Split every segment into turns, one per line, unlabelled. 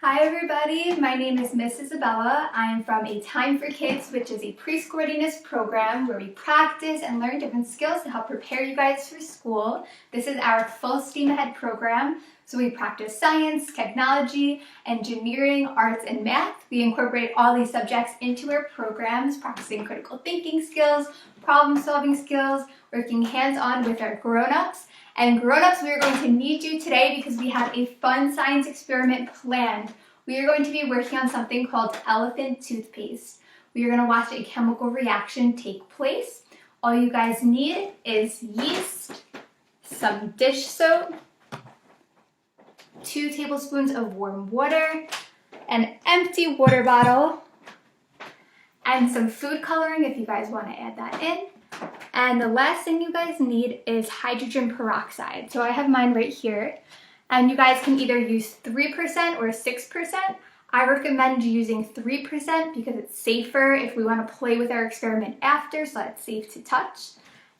Hi everybody, my name is Miss Isabella. I am from A Time for Kids, which is a preschool readiness program where we practice and learn different skills to help prepare you guys for school. This is our full steam ahead program, so we practice science, technology, engineering, arts, and math. We incorporate all these subjects into our programs, practicing critical thinking skills, problem-solving skills, working hands-on with our grown-ups. And grown-ups, we are going to need you today because we have a fun science experiment planned. We are going to be working on something called elephant toothpaste. We are going to watch a chemical reaction take place. All you guys need is yeast, some dish soap, 2 tablespoons of warm water, an empty water bottle, and some food coloring if you guys want to add that in. And the last thing you guys need is hydrogen peroxide. So I have mine right here. And you guys can either use 3% or 6%. I recommend using 3% because it's safer if we want to play with our experiment after, so that it's safe to touch.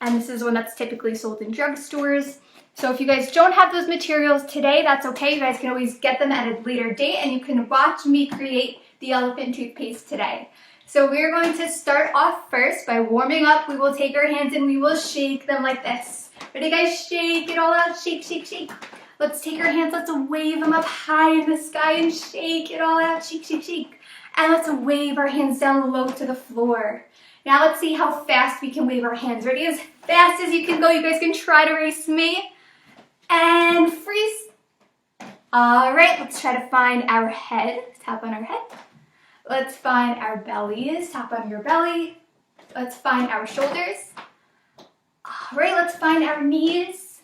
And this is one that's typically sold in drugstores. So if you guys don't have those materials today, that's okay. You guys can always get them at a later date and you can watch me create the elephant toothpaste today. So we're going to start off first by warming up. We will take our hands and we will shake them like this. Ready guys? Shake it all out. Shake, shake, shake. Let's take our hands. Let's wave them up high in the sky and shake it all out. Shake, shake, shake. And let's wave our hands down low to the floor. Now let's see how fast we can wave our hands. Ready? As fast as you can go. You guys can try to race me. And freeze. All right, let's try to find our head. Tap on our head. Let's find our bellies. Tap on your belly. Let's find our shoulders. All right, let's find our knees.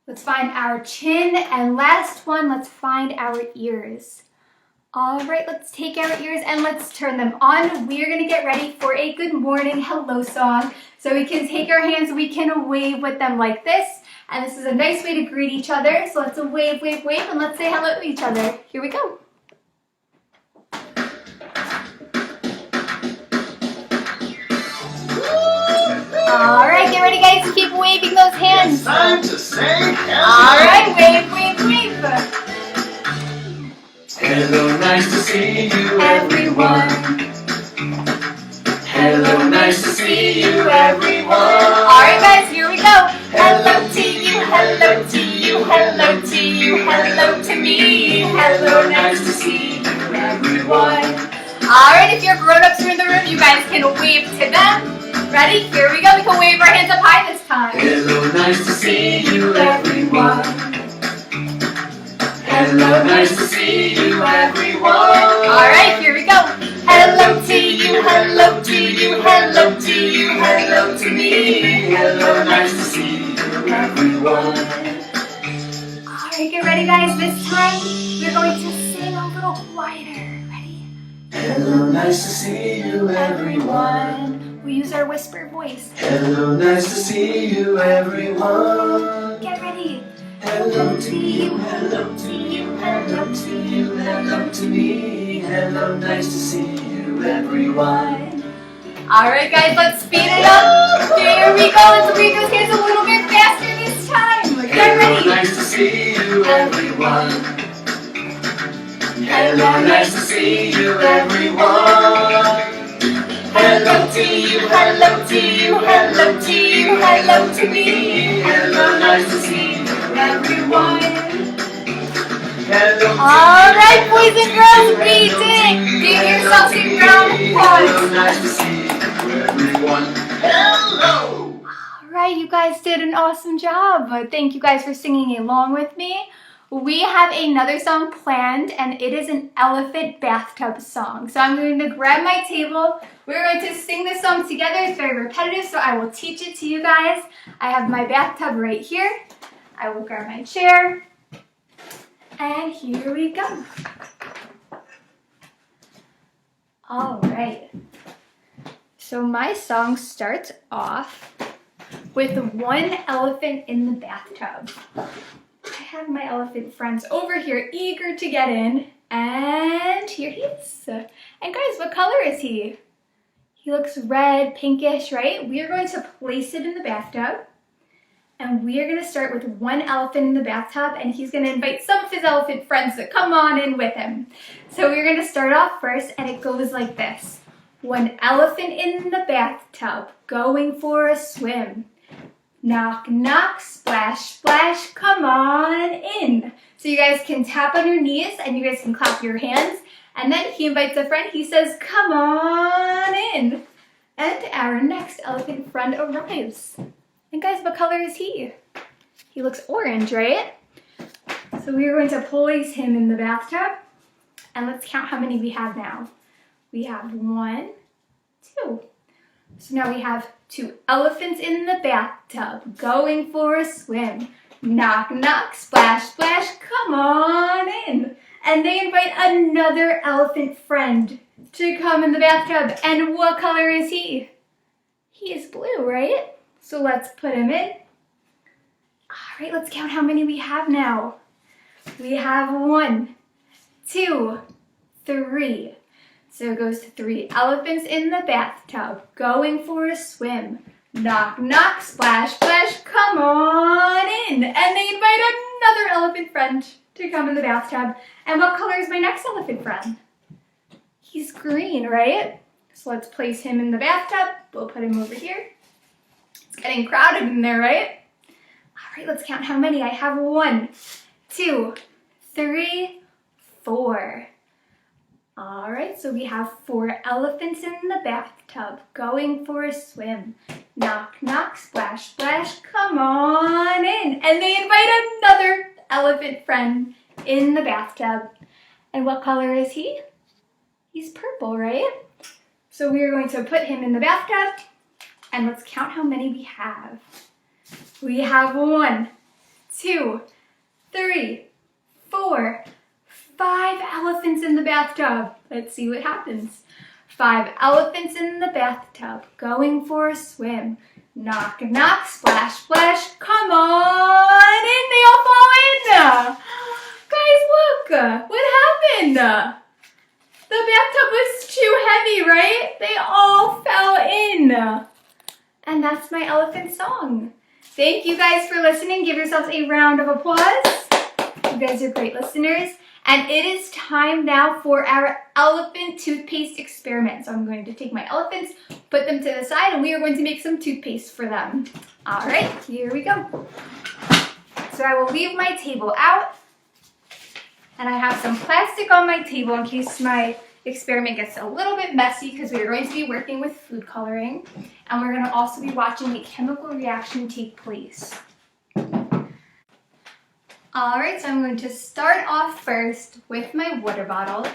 Let's find our chin. And last one, let's find our ears. All right, let's take our ears and let's turn them on. We are going to get ready for a good morning hello song. So we can take our hands, we can wave with them like this. And this is a nice way to greet each other. So let's wave, wave, wave, and let's say hello to each other. Here we go. All right, get ready, guys. Keep waving those hands.
It's time to say hello.
All right, wave, wave, wave.
Hello, nice to see you,
Everyone.
Hello, nice to see you, everyone.
All right, guys, here we go. Hello to you, hello to you, hello to you, hello to me. Hello, nice to see you, everyone. All right, if your grown-ups are in the room, you guys can wave to them. Ready? Here we go. We can wave our hands up high this time.
Hello, nice to see you, everyone. Hello, nice to see you, everyone.
All right, here we go. Hello to you, hello to you, hello to you, hello to me.
Hello, nice to see you, everyone.
All right, get ready, guys. This time, we're going to sing a little quieter. Ready?
Hello, nice to see you, everyone.
We use our whisper voice.
Hello, nice to see you, everyone.
Get ready.
Hello to you, hello to you, hello to you, hello to me. Hello, nice to see you, everyone.
All right, guys, let's speed it up. Here we go. Let's wave those hands a little bit faster this time. Get ready.
Hello, nice to see you, everyone. Hello, nice to see you, everyone. Hello to you, hello to you, hello to you, hello to me. Hello, nice to see you, everyone. Hello.
All right, boys and girls, we did it. Give yourselves a round of applause.
Hello, nice to see you, everyone. Hello.
All right, you guys did an awesome job. Thank you guys for singing along with me. We have another song planned, and it is an elephant bathtub song. So I'm going to grab my table. We're going to sing this song together. It's very repetitive, so I will teach it to you guys. I have my bathtub right here. I will grab my chair. And here we go. All right. So my song starts off with one elephant in the bathtub. I have my elephant friends over here eager to get in, and here he is. And guys, what color is he? He looks red, pinkish, right? We are going to place it in the bathtub, And we are gonna start with one elephant in the bathtub, and he's gonna invite some of his elephant friends to come on in with him. So we're gonna start off first, and it goes like this. One elephant in the bathtub, going for a swim. Knock, knock, splash, splash, come on in. So you guys can tap on your knees and you guys can clap your hands. And then he invites a friend, he says, come on in. And our next elephant friend arrives. And guys, what color is he? He looks orange, right? So we are going to place him in the bathtub. And let's count how many we have now. We have 1, 2. So now we have 2 elephants in the bathtub going for a swim. Knock, knock, splash, splash, come on in. And they invite another elephant friend to come in the bathtub. And what color is he? He is blue, right? So let's put him in. All right, let's count how many we have now. We have 1, 2, 3. So it goes to 3 elephants in the bathtub, going for a swim. Knock, knock, splash, splash, come on in. And they invite another elephant friend to come in the bathtub. And what color is my next elephant friend? He's green, right? So let's place him in the bathtub. We'll put him over here. It's getting crowded in there, right? All right, let's count how many. I have 1, 2, 3, 4. All right, so we have 4 elephants in the bathtub going for a swim. Knock, knock, splash, splash, come on in. And they invite another elephant friend in the bathtub. And what color is he? He's purple, right? So we are going to put him in the bathtub. And let's count how many we have. We have 1, 2, 3, 4, 5 elephants in the bathtub. Let's see what happens. 5 elephants in the bathtub, going for a swim. Knock, knock, splash, splash, come on in. They all fall in. Guys, look. What happened? The bathtub was too heavy, right? They all fell in. And that's my elephant song. Thank you guys for listening. Give yourselves a round of applause. You guys are great listeners. And it is time now for our elephant toothpaste experiment. So I'm going to take my elephants, put them to the side, and we are going to make some toothpaste for them. All right, here we go. So I will leave my table out. And I have some plastic on my table in case my experiment gets a little bit messy because we are going to be working with food coloring. And we're going to also be watching a chemical reaction take place. Alright, so I'm going to start off first with my water bottle,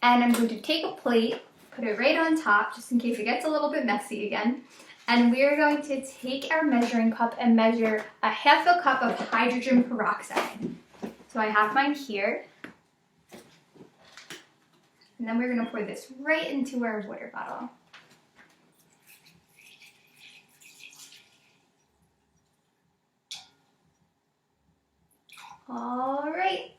and I'm going to take a plate, put it right on top, just in case it gets a little bit messy again, and we are going to take our measuring cup and measure a half a cup of hydrogen peroxide. So I have mine here, and then we're going to pour this right into our water bottle. All right,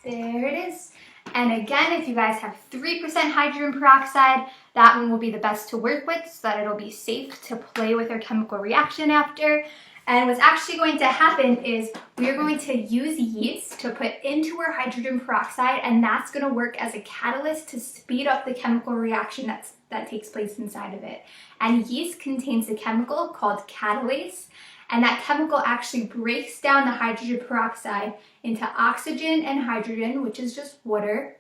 there it is. And again, if you guys have 3% hydrogen peroxide, that one will be the best to work with so that it'll be safe to play with our chemical reaction after. And what's actually going to happen is we are going to use yeast to put into our hydrogen peroxide, and that's going to work as a catalyst to speed up the chemical reaction that takes place inside of it. And yeast contains a chemical called catalase, and that chemical actually breaks down the hydrogen peroxide into oxygen and hydrogen, which is just water.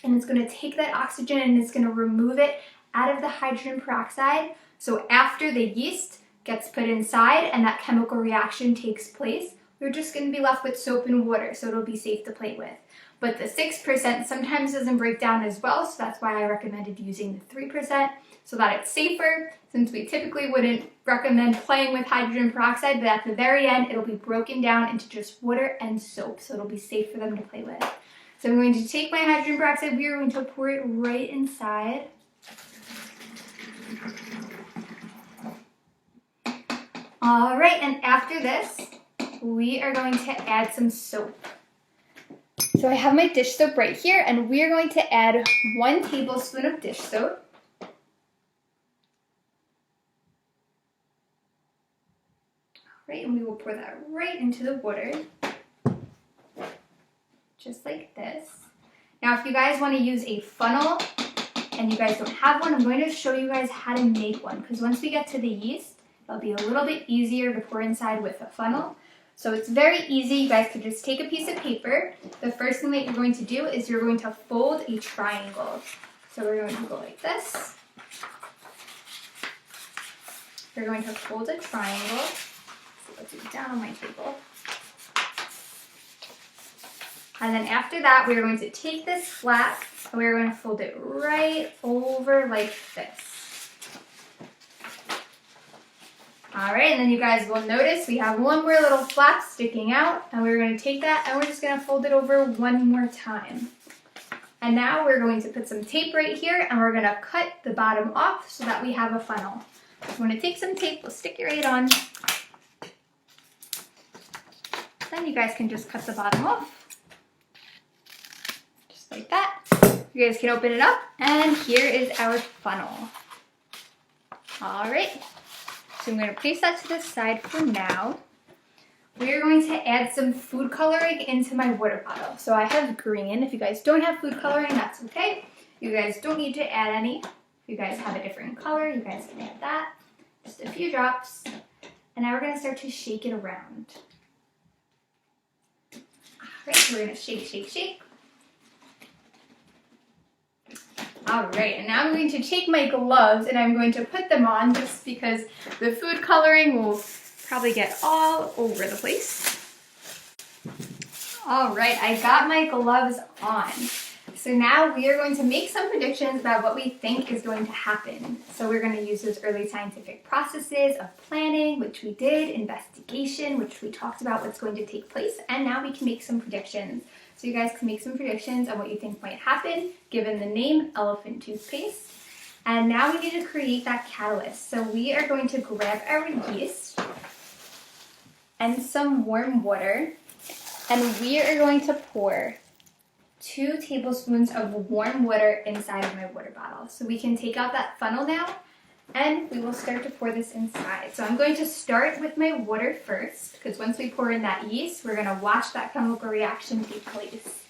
And it's going to take that oxygen and it's going to remove it out of the hydrogen peroxide. So after the yeast gets put inside and that chemical reaction takes place, we're just going to be left with soap and water, so it'll be safe to play with. But the 6% sometimes doesn't break down as well, so that's why I recommended using the 3%, so that it's safer, since we typically wouldn't recommend playing with hydrogen peroxide, but at the very end, it'll be broken down into just water and soap, so it'll be safe for them to play with. So I'm going to take my hydrogen peroxide, we are going to pour it right inside. All right, and after this, we are going to add some soap. So I have my dish soap right here, and we are going to add 1 tablespoon of dish soap. Right, and we will pour that right into the water, just like this. Now, if you guys want to use a funnel and you guys don't have one, I'm going to show you guys how to make one, because once we get to the yeast, it'll be a little bit easier to pour inside with a funnel. So it's very easy. You guys could just take a piece of paper. The first thing that you're going to do is you're going to fold a triangle. So we're going to go like this. We're going to fold a triangle. So let's put it down on my table. And then after that, we're going to take this flap and we're going to fold it right over like this. All right, and then you guys will notice we have one more little flap sticking out, and we're going to take that and we're just going to fold it over one more time. And now we're going to put some tape right here, and we're going to cut the bottom off so that we have a funnel. So I'm going to take some tape, we'll stick it right on. Then you guys can just cut the bottom off. Just like that. You guys can open it up, and here is our funnel. All right. So I'm going to place that to the side for now. We are going to add some food coloring into my water bottle. So I have green. If you guys don't have food coloring, that's okay. You guys don't need to add any. If you guys have a different color, you guys can add that. Just a few drops. And now we're going to start to shake it around. All right, so we're going to shake, shake, shake. All right, and now I'm going to take my gloves and I'm going to put them on just because the food coloring will probably get all over the place. All right, I got my gloves on. So now we are going to make some predictions about what we think is going to happen. So we're going to use those early scientific processes of planning, which we did, investigation, which we talked about what's going to take place, and now we can make some predictions. So you guys can make some predictions on what you think might happen, given the name Elephant Toothpaste. And now we need to create that catalyst. So we are going to grab our yeast and some warm water, and we are going to pour 2 tablespoons of warm water inside of my water bottle. So we can take out that funnel now, and we will start to pour this inside. So I'm going to start with my water first, because once we pour in that yeast, we're going to watch that chemical reaction take place.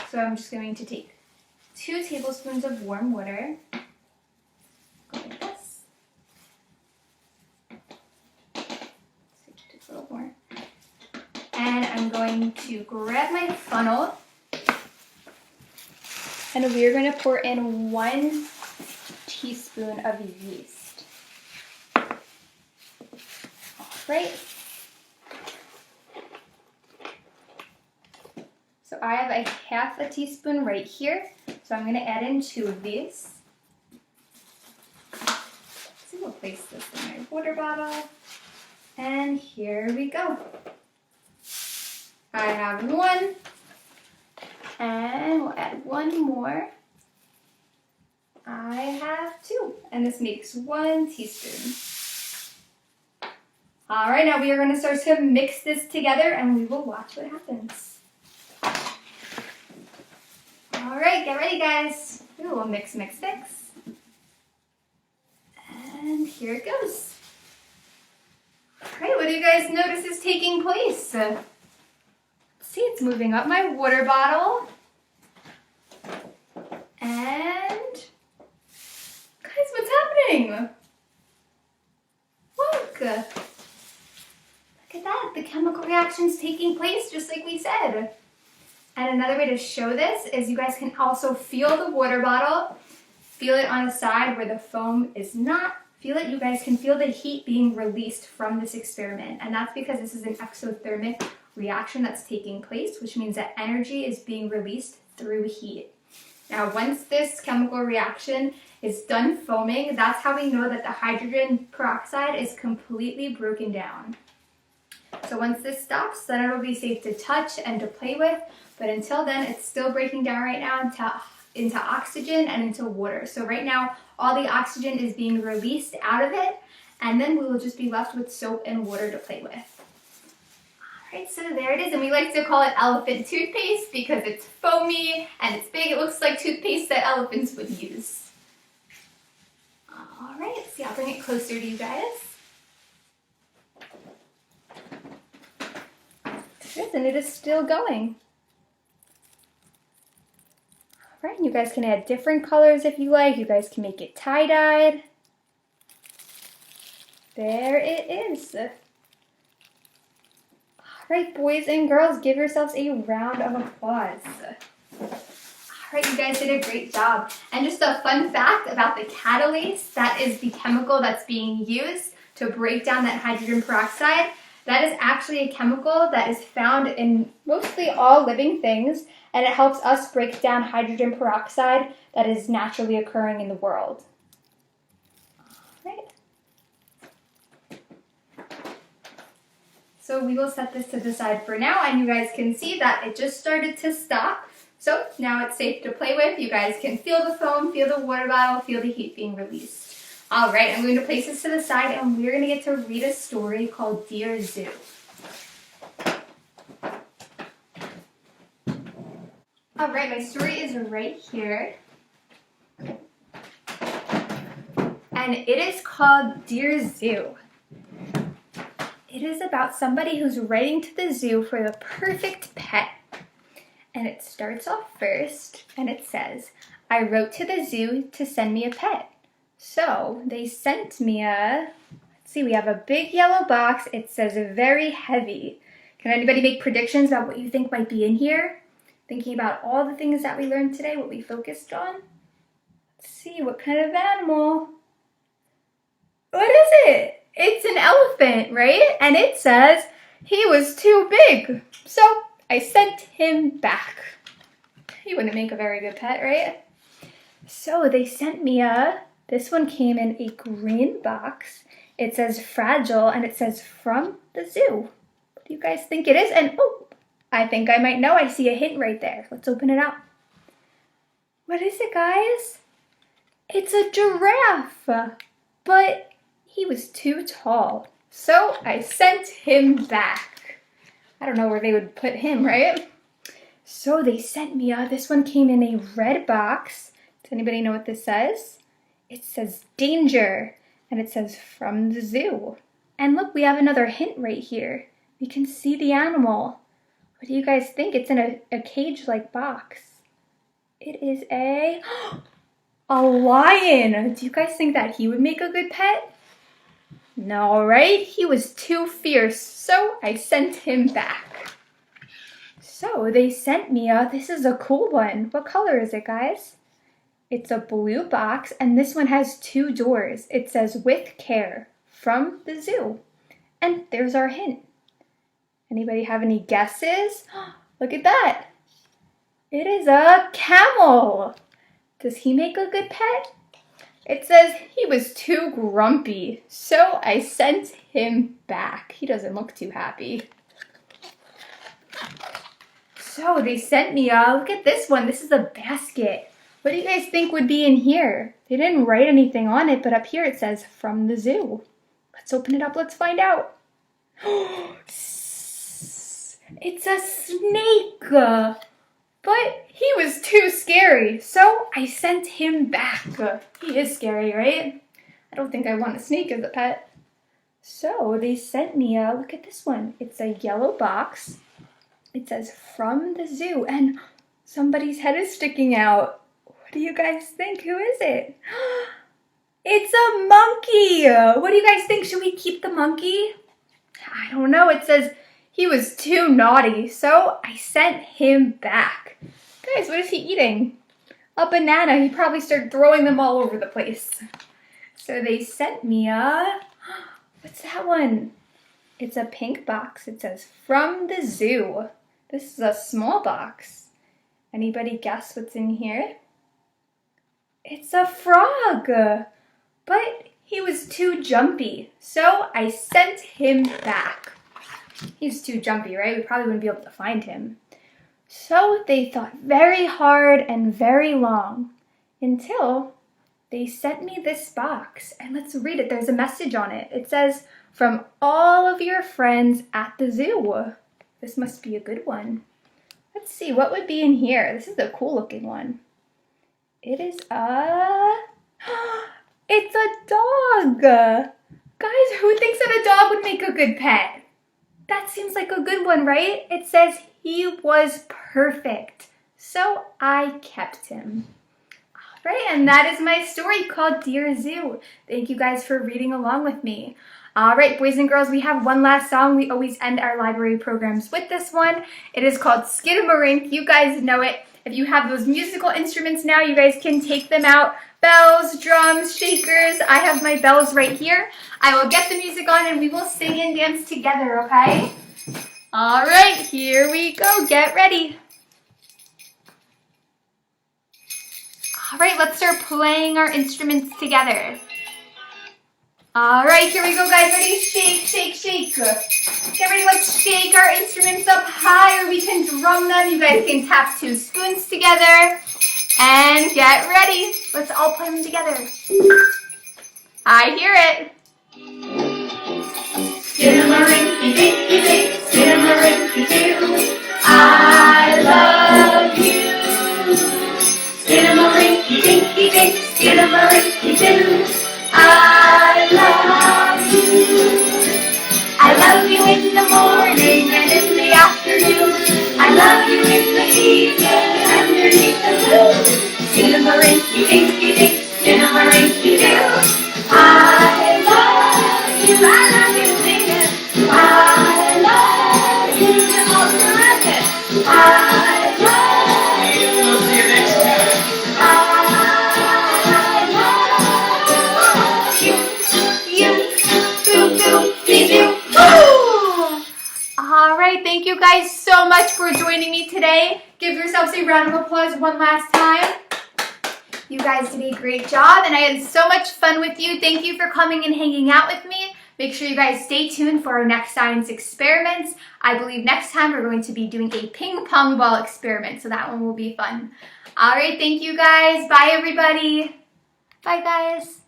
So I'm just going to take 2 tablespoons of warm water, go like this. So just a little more. And I'm going to grab my funnel, and we are going to pour in 1 teaspoon of yeast. All right. So I have a half a teaspoon right here. So I'm going to add in 2 of these. So we'll place this in my water bottle. And here we go. I have 1. And we'll add 1 more. I have 2, and this makes 1 teaspoon. All right, now we are going to start to mix this together, and we will watch what happens. All right, get ready, guys. We'll mix, mix, mix. And here it goes. All right, what do you guys notice is taking place? See, it's moving up my water bottle. And guys, what's happening? Look at that, the chemical reaction's taking place just like we said. And another way to show this is you guys can also feel the water bottle, feel it on the side where the foam is not. Feel it, you guys can feel the heat being released from this experiment. And that's because this is an exothermic reaction that's taking place, which means that energy is being released through heat. Now, once this chemical reaction is done foaming, that's how we know that the hydrogen peroxide is completely broken down. So once this stops, then it'll be safe to touch and to play with, but until then, it's still breaking down right now into oxygen and into water. So right now, all the oxygen is being released out of it, and then we will just be left with soap and water to play with. Alright, so there it is, and we like to call it elephant toothpaste because it's foamy and it's big. It looks like toothpaste that elephants would use. Alright, see, I'll bring it closer to you guys. Yes, and it is still going. All right, you guys can add different colors if you like. You guys can make it tie-dyed. There it is. All right, boys and girls, give yourselves a round of applause. All right, you guys did a great job. And just a fun fact about the catalase, that is the chemical that's being used to break down that hydrogen peroxide. That is actually a chemical that is found in mostly all living things, and it helps us break down hydrogen peroxide that is naturally occurring in the world. All right. So we will set this to the side for now, and you guys can see that it just started to stop. So now it's safe to play with. You guys can feel the foam, feel the water bottle, feel the heat being released. All right, I'm going to place this to the side, and we're going to get to read a story called Dear Zoo. All right, my story is right here. And it is called Dear Zoo. It is about somebody who's writing to the zoo for the perfect pet. And it starts off first, and it says, I wrote to the zoo to send me a pet. So they sent me let's see, we have a big yellow box. It says very heavy. Can anybody make predictions about what you think might be in here? Thinking about all the things that we learned today, what we focused on? Let's see, what kind of animal? What is it? It's an elephant, right? And it says he was too big. So I sent him back. He wouldn't make a very good pet, right? So they sent me this one came in a green box. It says fragile, and it says from the zoo. What do you guys think it is? And oh, I think I might know. I see a hint right there. Let's open it up. What is it, guys? It's a giraffe, but he was too tall. So I sent him back. I don't know where they would put him, right? So they sent me, this one came in a red box. Does anybody know what this says? It says danger, and it says from the zoo. And look, we have another hint right here. We can see the animal. What do you guys think? It's in a cage-like box. It is a lion. Do you guys think that he would make a good pet? No, right? He was too fierce, so I sent him back. So they sent me this is a cool one. What color is it, guys? It's a blue box, and this one has 2 doors. It says with care from the zoo. And there's our hint. Anybody have any guesses? Look at that. It is a camel. Does he make a good pet? It says he was too grumpy, so I sent him back. He doesn't look too happy. So they sent me, look at this one. This is a basket. What do you guys think would be in here? They didn't write anything on it, but up here it says from the zoo. Let's open it up. Let's find out. It's a snake. But he was too scary, so I sent him back. He is scary, right? I don't think I want a snake as a pet. So they sent me look at this one. It's a yellow box. It says from the zoo, and somebody's head is sticking out. What do you guys think? Who is it? It's a monkey. What do you guys think? Should we keep the monkey? I don't know. It says he was too naughty, so I sent him back. Guys, what is he eating? A banana. He probably started throwing them all over the place. So they sent me what's that one? It's a pink box. It says from the zoo. This is a small box. Anybody guess what's in here? It's a frog. But he was too jumpy, so I sent him back. He's too jumpy, right? We probably wouldn't be able to find him. So they thought very hard and very long until they sent me this box. And let's read it. There's a message on it. It says, from all of your friends at the zoo. This must be a good one. Let's see, what would be in here? This is a cool looking one. It is it's a dog. Guys, who thinks that a dog would make a good pet? That seems like a good one, right? It says he was perfect, so I kept him. All right, and that is my story called Dear Zoo. Thank you guys for reading along with me. All right, boys and girls, we have one last song. We always end our library programs with this one. It is called Skidamarink. You guys know it. If you have those musical instruments now, you guys can take them out. Bells, drums, shakers. I have my bells right here. I will get the music on and we will sing and dance together, okay? All right, here we go. Get ready. All right, let's start playing our instruments together. All right, here we go, guys. Ready? Shake, shake, shake. Get ready. Let's shake our instruments up high, or we can drum them. You guys can tap 2 spoons together. And get ready. Let's all play them together. I hear it.
Skidamarinky-dinky-dink, skidamarinky-doo, I love you. Skidamarinky-dinky-dink, skidamarinky-doo, I love you. I love you in the morning and in the afternoon. I love you in the evening underneath the moon. Skidamarinky-dinky-dink, skidamarinky-doo, I love you. I love you singing. I love you. All forever. I love you. We'll see you next time.
All right, thank you guys so much for joining me today. Give yourselves a round of applause one last time. You guys did a great job, and I had so much fun with you. Thank you for coming and hanging out with me. Make sure you guys stay tuned for our next science experiments. I believe next time we're going to be doing a ping pong ball experiment, so that one will be fun. All right, thank you guys. Bye, everybody. Bye, guys.